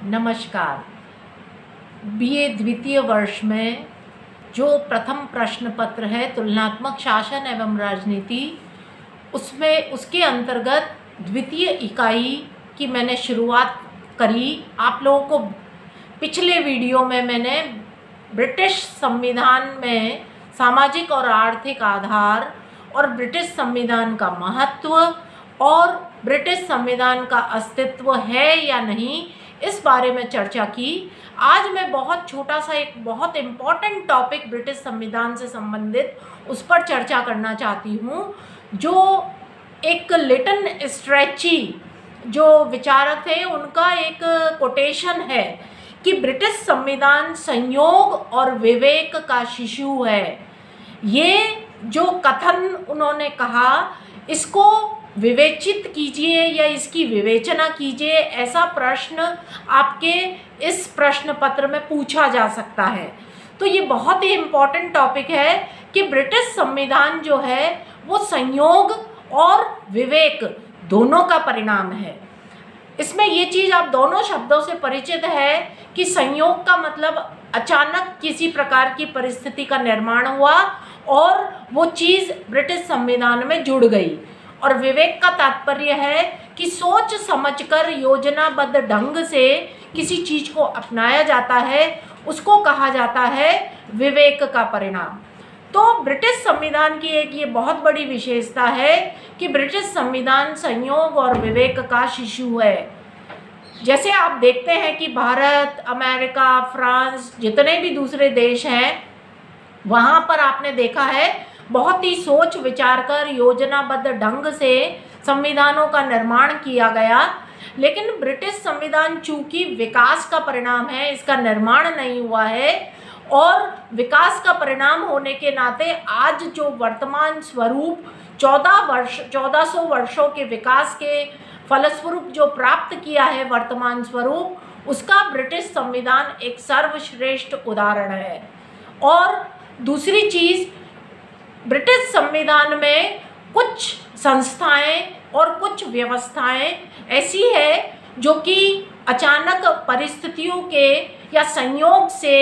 नमस्कार। बीए द्वितीय वर्ष में जो प्रथम प्रश्न पत्र है तुलनात्मक शासन एवं राजनीति, उसमें उसके अंतर्गत द्वितीय इकाई की मैंने शुरुआत करी। आप लोगों को पिछले वीडियो में मैंने ब्रिटिश संविधान में सामाजिक और आर्थिक आधार और ब्रिटिश संविधान का महत्व और ब्रिटिश संविधान का अस्तित्व है या नहीं, इस बारे में चर्चा की। आज मैं बहुत छोटा सा एक बहुत इम्पॉर्टेंट टॉपिक ब्रिटिश संविधान से संबंधित उस पर चर्चा करना चाहती हूँ, जो एक लिटन स्ट्रेची जो विचारक थे उनका एक कोटेशन है कि ब्रिटिश संविधान संयोग और विवेक का शिशु है। ये जो कथन उन्होंने कहा, इसको विवेचित कीजिए या इसकी विवेचना कीजिए, ऐसा प्रश्न आपके इस प्रश्न पत्र में पूछा जा सकता है। तो ये बहुत ही इम्पॉर्टेंट टॉपिक है कि ब्रिटिश संविधान जो है वो संयोग और विवेक दोनों का परिणाम है। इसमें ये चीज़ आप दोनों शब्दों से परिचित है कि संयोग का मतलब अचानक किसी प्रकार की परिस्थिति का निर्माण हुआ और वो चीज़ ब्रिटिश संविधान में जुड़ गई, और विवेक का तात्पर्य है कि सोच समझकर योजनाबद्ध ढंग से किसी चीज़ को अपनाया जाता है, उसको कहा जाता है विवेक का परिणाम। तो ब्रिटिश संविधान की एक ये बहुत बड़ी विशेषता है कि ब्रिटिश संविधान संयोग और विवेक का शिशु है। जैसे आप देखते हैं कि भारत, अमेरिका, फ्रांस, जितने भी दूसरे देश हैं, वहाँ पर आपने देखा है बहुत ही सोच विचार कर योजनाबद्ध ढंग से संविधानों का निर्माण किया गया। लेकिन ब्रिटिश संविधान चूंकि विकास का परिणाम है, इसका निर्माण नहीं हुआ है, और विकास का परिणाम होने के नाते आज जो वर्तमान स्वरूप 1400 वर्षों के विकास के फलस्वरूप जो प्राप्त किया है वर्तमान स्वरूप, उसका ब्रिटिश संविधान एक सर्वश्रेष्ठ उदाहरण है। और दूसरी चीज़, ब्रिटिश संविधान में कुछ संस्थाएं और कुछ व्यवस्थाएं ऐसी है जो कि अचानक परिस्थितियों के या संयोग से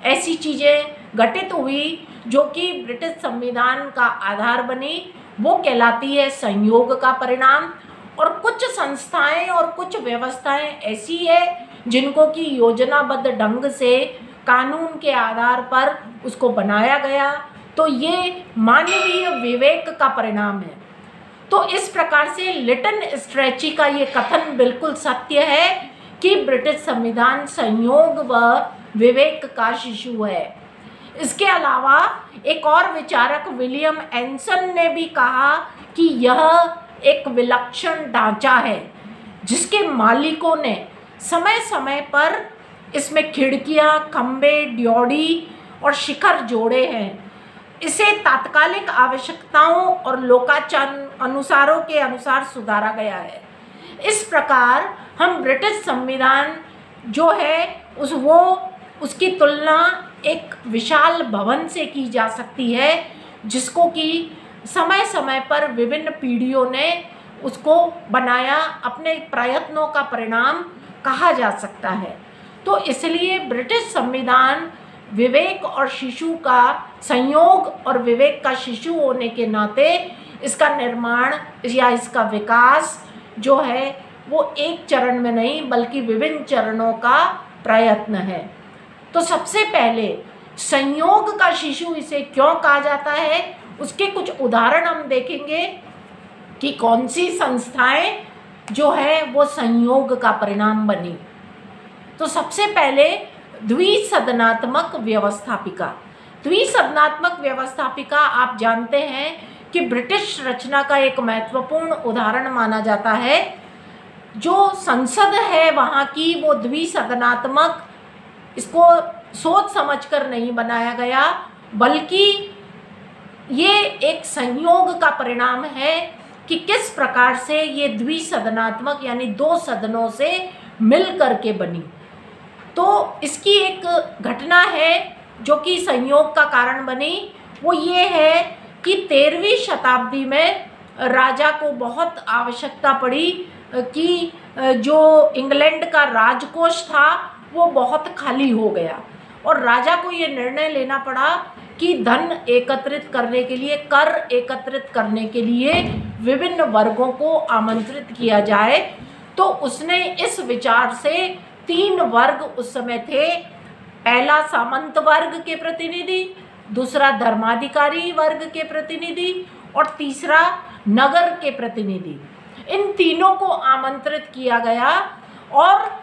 ऐसी चीज़ें घटित हुई जो कि ब्रिटिश संविधान का आधार बनी, वो कहलाती है संयोग का परिणाम। और कुछ संस्थाएं और कुछ व्यवस्थाएं ऐसी है जिनको कि योजनाबद्ध ढंग से कानून के आधार पर उसको बनाया गया, तो ये मानवीय विवेक का परिणाम है। तो इस प्रकार से लिटन स्ट्रेची का ये कथन बिल्कुल सत्य है कि ब्रिटिश संविधान संयोग व विवेक का शिशु है। इसके अलावा एक और विचारक विलियम एंसन ने भी कहा कि यह एक विलक्षण ढांचा है जिसके मालिकों ने समय समय पर इसमें खिड़कियां, खंबे, ड्योढ़ी और शिखर जोड़े हैं। इसे तात्कालिक आवश्यकताओं और लोकाचार अनुसारों के अनुसार सुधारा गया है। इस प्रकार हम ब्रिटिश संविधान जो है उसकी तुलना एक विशाल भवन से की जा सकती है, जिसको कि समय समय पर विभिन्न पीढ़ियों ने उसको बनाया, अपने प्रयत्नों का परिणाम कहा जा सकता है। तो इसलिए ब्रिटिश संविधान विवेक और शिशु का, संयोग और विवेक का शिशु होने के नाते इसका निर्माण या इसका विकास जो है वो एक चरण में नहीं बल्कि विभिन्न चरणों का प्रयत्न है। तो सबसे पहले संयोग का शिशु इसे क्यों कहा जाता है, उसके कुछ उदाहरण हम देखेंगे कि कौन सी संस्थाएं जो है वो संयोग का परिणाम बनी। तो सबसे पहले द्विसदनात्मक व्यवस्थापिका। द्विसदनात्मक व्यवस्थापिका आप जानते हैं कि ब्रिटिश रचना का एक महत्वपूर्ण उदाहरण माना जाता है। जो संसद है वहाँ की वो द्विसदनात्मक, इसको सोच समझकर नहीं बनाया गया, बल्कि ये एक संयोग का परिणाम है कि किस प्रकार से ये द्विसदनात्मक यानी दो सदनों से मिल करके बनी। तो इसकी एक घटना है जो कि संयोग का कारण बनी, वो ये है कि 13वीं शताब्दी में राजा को बहुत आवश्यकता पड़ी कि जो इंग्लैंड का राजकोष था वो बहुत खाली हो गया और राजा को ये निर्णय लेना पड़ा कि धन एकत्रित करने के लिए, कर एकत्रित करने के लिए विभिन्न वर्गों को आमंत्रित किया जाए। तो उसने इस विचार से 3 वर्ग उस समय थे। पहला सामंत वर्ग के प्रतिनिधि, दूसरा धर्माधिकारी वर्ग के प्रतिनिधि और तीसरा नगर के प्रतिनिधि। इन तीनों को आमंत्रित किया गया और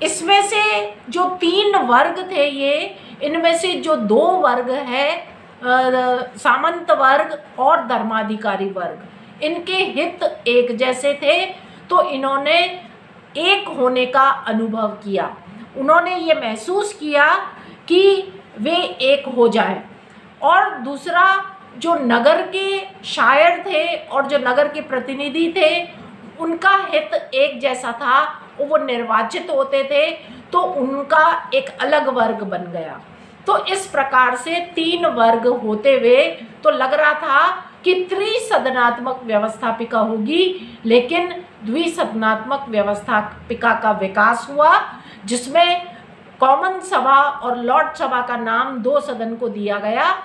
इसमें से जो 3 वर्ग थे ये, इनमें से जो 2 वर्ग है सामंत वर्ग और धर्माधिकारी वर्ग, इनके हित एक जैसे थे। तो इन्होंने एक होने का अनुभव किया, उन्होंने ये महसूस किया कि वे एक हो जाएं। और दूसरा, जो नगर के शायर थे और जो नगर के प्रतिनिधि थे, उनका हित एक जैसा था, वो निर्वाचित होते थे, तो उनका एक अलग वर्ग बन गया। तो इस प्रकार से 3 वर्ग होते हुए तो लग रहा था कि त्रिसदनात्मक व्यवस्थापिका होगी, लेकिन द्विसदनात्मक व्यवस्थापिका का विकास हुआ, जिसमें कॉमन सभा और लॉर्ड सभा का नाम 2 सदन को दिया गया।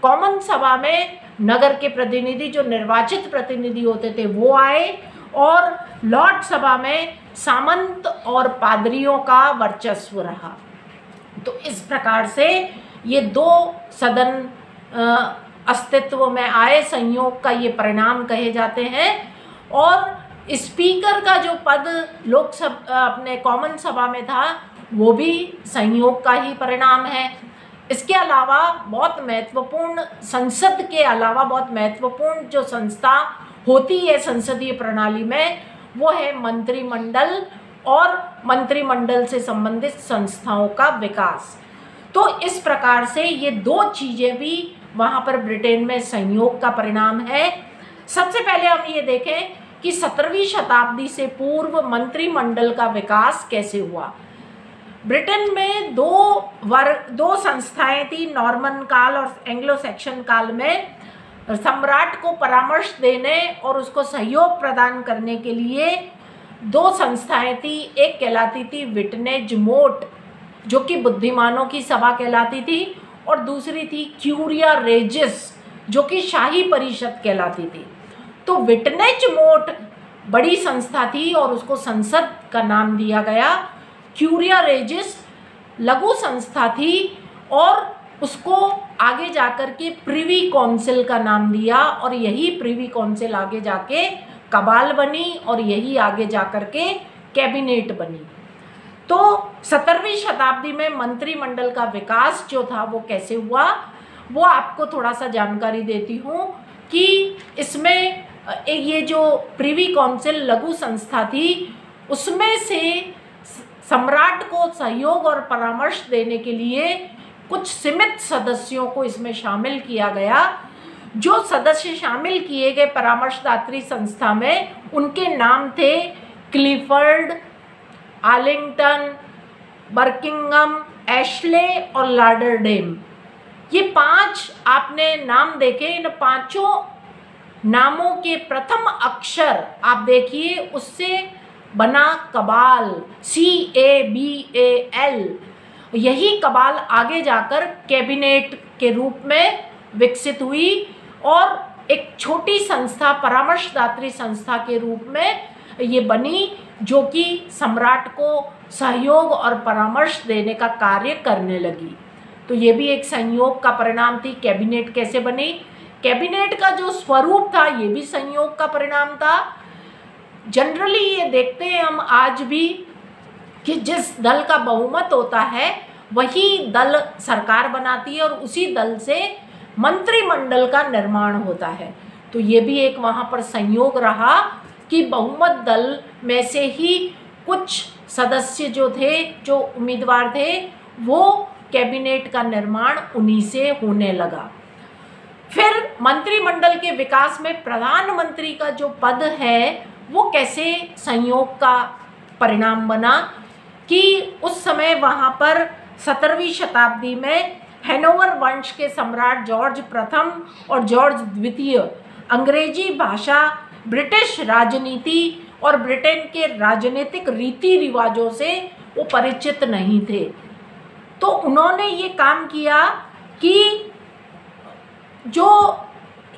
कॉमन सभा में नगर के प्रतिनिधि, जो निर्वाचित प्रतिनिधि होते थे, वो आए और लॉर्ड सभा में सामंत और पादरियों का वर्चस्व रहा। तो इस प्रकार से ये 2 सदन अस्तित्व में आए, संयोग का ये परिणाम कहे जाते हैं। और स्पीकर का जो पद लोकसभा अपने कॉमन सभा में था, वो भी संयोग का ही परिणाम है। इसके अलावा बहुत महत्वपूर्ण, संसद के अलावा बहुत महत्वपूर्ण जो संस्था होती है संसदीय प्रणाली में, वो है मंत्रिमंडल और मंत्रिमंडल से संबंधित संस्थाओं का विकास। तो इस प्रकार से ये 2 चीज़ें भी वहाँ पर ब्रिटेन में संयोग का परिणाम है। सबसे पहले हम ये देखें कि 17वीं शताब्दी से पूर्व मंत्रिमंडल का विकास कैसे हुआ। ब्रिटेन में 2 संस्थाएं थी। नॉर्मन काल और एंग्लो सैक्सन काल में सम्राट को परामर्श देने और उसको सहयोग प्रदान करने के लिए 2 संस्थाएं थी। एक कहलाती थी विटनेज मोट, जो कि बुद्धिमानों की सभा कहलाती थी, और दूसरी थी क्यूरिया रेजिस, जो कि शाही परिषद कहलाती थी। तो विटनेज मोट बड़ी संस्था थी और उसको संसद का नाम दिया गया। क्यूरिया रेजिस लघु संस्था थी और उसको आगे जाकर के प्रिवी काउंसिल का नाम दिया, और यही प्रिवी काउंसिल आगे जाके कबाल बनी और यही आगे जाकर के कैबिनेट बनी। तो 17वीं शताब्दी में मंत्रिमंडल का विकास जो था वो कैसे हुआ, वो आपको थोड़ा सा जानकारी देती हूँ कि इसमें ये जो प्रिवी काउंसिल लघु संस्था थी, उसमें से सम्राट को सहयोग और परामर्श देने के लिए कुछ सीमित सदस्यों को इसमें शामिल किया गया। जो सदस्य शामिल किए गए परामर्शदात्री संस्था में, उनके नाम थे क्लिफर्ड, आर्लिंगटन, बर्किंघम, एशले और लाडरडेम। ये 5 आपने नाम देखे। इन 5 नामों के प्रथम अक्षर आप देखिए, उससे बना कबाल, CABAL। यही कबाल आगे जाकर कैबिनेट के रूप में विकसित हुई और एक छोटी संस्था, परामर्शदात्री संस्था के रूप में ये बनी, जो कि सम्राट को सहयोग और परामर्श देने का कार्य करने लगी। तो ये भी एक संयोग का परिणाम थी। कैबिनेट कैसे बनी, कैबिनेट का जो स्वरूप था, ये भी संयोग का परिणाम था। जनरली ये देखते हैं हम आज भी कि जिस दल का बहुमत होता है वही दल सरकार बनाती है और उसी दल से मंत्रिमंडल का निर्माण होता है। तो ये भी एक वहाँ पर संयोग रहा कि बहुमत दल में से ही कुछ सदस्य जो थे, जो उम्मीदवार थे, वो कैबिनेट का निर्माण उन्हीं से होने लगा। फिर मंत्रिमंडल के विकास में प्रधानमंत्री का जो पद है वो कैसे संयोग का परिणाम बना कि उस समय वहाँ पर 17वीं शताब्दी में हैनोवर वंश के सम्राट जॉर्ज प्रथम और जॉर्ज द्वितीय अंग्रेजी भाषा, ब्रिटिश राजनीति और ब्रिटेन के राजनीतिक रीति रिवाजों से वो परिचित नहीं थे। तो उन्होंने ये काम किया कि जो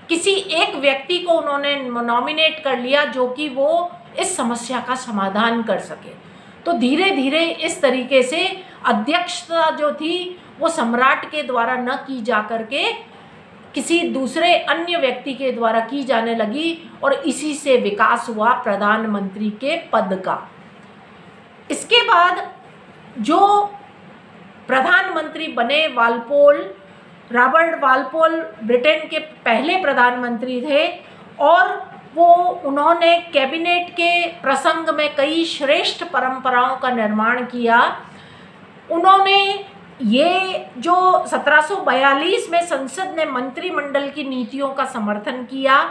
किसी एक व्यक्ति को उन्होंने नॉमिनेट कर लिया जो कि वो इस समस्या का समाधान कर सके। तो धीरे धीरे इस तरीके से अध्यक्षता जो थी वो सम्राट के द्वारा न की जा करके किसी दूसरे अन्य व्यक्ति के द्वारा की जाने लगी और इसी से विकास हुआ प्रधानमंत्री के पद का। इसके बाद जो प्रधानमंत्री बने रॉबर्ट वालपोल ब्रिटेन के पहले प्रधानमंत्री थे और उन्होंने कैबिनेट के प्रसंग में कई श्रेष्ठ परंपराओं का निर्माण किया। उन्होंने ये जो 1742 में संसद ने मंत्रिमंडल की नीतियों का समर्थन किया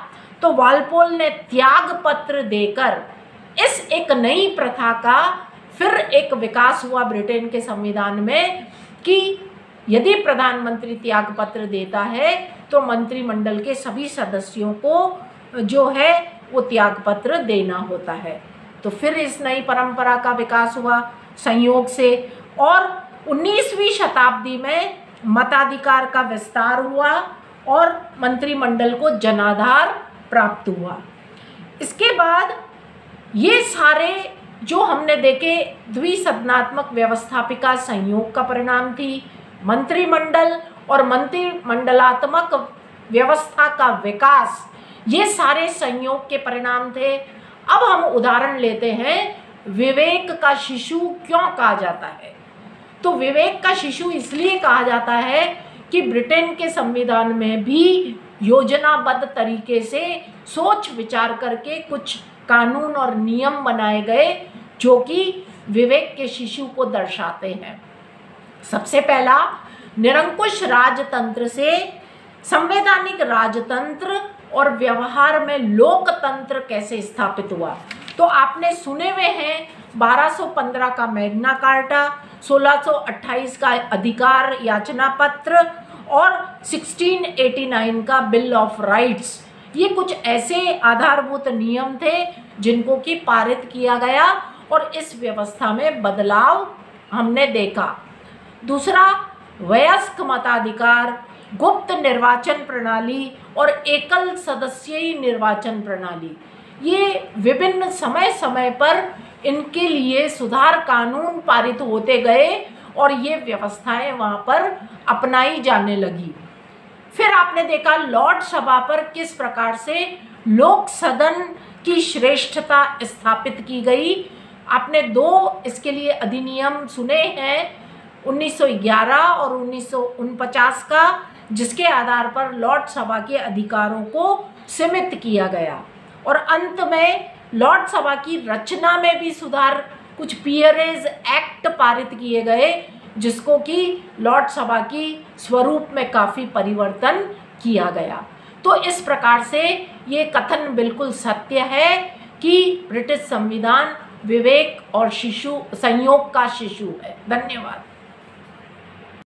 तो वालपोल ने त्याग पत्र देकर इस एक नई प्रथा का फिर एक विकास हुआ ब्रिटेन के संविधान में कि यदि प्रधानमंत्री त्याग पत्र देता है तो मंत्रिमंडल के सभी सदस्यों को जो है वो त्याग पत्र देना होता है। तो फिर इस नई परंपरा का विकास हुआ संयोग से और 19वीं शताब्दी में मताधिकार का विस्तार हुआ और मंत्रिमंडल को जनाधार प्राप्त हुआ। इसके बाद ये सारे जो हमने देखे द्विसदनात्मक व्यवस्थापिका संयोग का परिणाम थी। मंत्रिमंडल और मंत्रिमंडलात्मक व्यवस्था का विकास ये सारे संयोग के परिणाम थे। अब हम उदाहरण लेते हैं विवेक का शिशु क्यों कहा जाता है। तो विवेक का शिशु इसलिए कहा जाता है कि ब्रिटेन के संविधान में भी योजनाबद्ध तरीके से सोच विचार करके कुछ कानून और नियम बनाए गए जो कि विवेक के शिशु को दर्शाते हैं। सबसे पहला, निरंकुश राजतंत्र से संवैधानिक राजतंत्र और व्यवहार में लोकतंत्र कैसे स्थापित हुआ। तो आपने सुने हुए हैं 1215 का मैग्ना कार्टा, 1628 का अधिकार याचना पत्र और 1689 का बिल ऑफ राइट्स। ये कुछ ऐसे आधारभूत नियम थे जिनको कि पारित किया गया और इस व्यवस्था में बदलाव हमने देखा। दूसरा, वयस्क मताधिकार, गुप्त निर्वाचन प्रणाली और एकल सदस्यीय निर्वाचन प्रणाली। ये विभिन्न समय समय पर इनके लिए सुधार कानून पारित होते गए और ये व्यवस्थाएं वहाँ पर अपनाई जाने लगी। फिर आपने देखा लॉर्ड सभा पर किस प्रकार से लोक सदन की श्रेष्ठता स्थापित की गई। आपने दो इसके लिए अधिनियम सुने हैं, 1911 और 1949 का, जिसके आधार पर लॉर्ड सभा के अधिकारों को सीमित किया गया। और अंत में लॉर्ड सभा की रचना में भी सुधार, कुछ पियरेज एक्ट पारित किए गए जिसको कि लॉर्ड सभा की स्वरूप में काफ़ी परिवर्तन किया गया। तो इस प्रकार से ये कथन बिल्कुल सत्य है कि ब्रिटिश संविधान विवेक और संयोग का शिशु है। धन्यवाद।